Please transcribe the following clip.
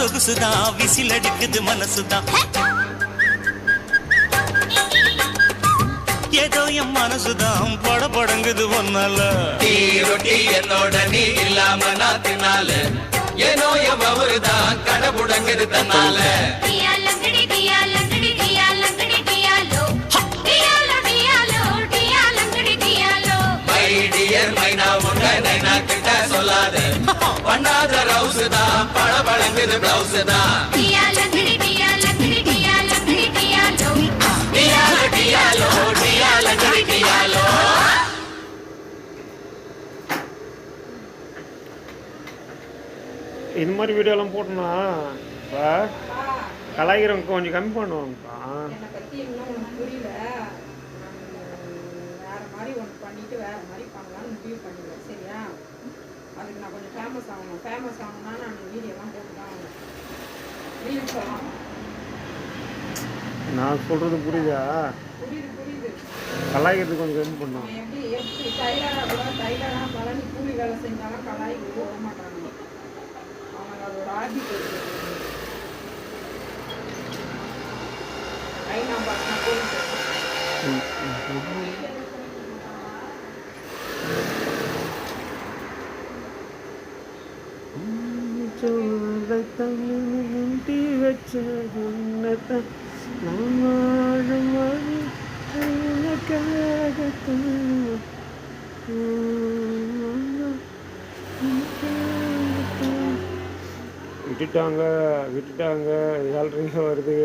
சொகுசுதான் whistle அடிக்குது மனசுதான் ஏதோ என் மனசுதான் படபடங்குது ஒன்னால ரொட்டி என்னோட நீ இல்லாம நான் தின்னால ஏனோ எவ்வருதான் கடபுடங்குது தன்னால சொல்லாத பண்ணாத ரவுஸ் தான் பழபழங்குது பிளவுஸ் தான் இது மாதிரி வீடியோலாம் போட்டோம்னா இப்போ கலாய்கிறவங்க கொஞ்சம் கம்மி பண்ணுவாங்கப்பா. என்னை பற்றி இன்னும் உனக்கு புரியல. வேறு மாதிரி ஒன்று பண்ணிவிட்டு வேறு மாதிரி பண்ணலான்னு முடிவு பண்ணிடுவேன். சரியா? அதுக்கு நான் கொஞ்சம் ஃபேமஸ் ஆகணும். ஃபேமஸ் ஆகணும்னா நான் வீடியோலாம் போட்டு தான் ஆகணும். ரீல்ஸ் சொல்லலாம். நான் சொல்கிறது புரியுதா? புரியுது. கலாய்கிறது கொஞ்சம் கம்மி பண்ணுவோம். எப்படி டைலராக கூட டைலராக பழனி கூலி வேலை செஞ்சாலும் கலாய்க்கு போக மாட்டாங்க. அவங்க அதோட ஆர்டிக்கு விட்டுட்டாங்க 7:30 வருது.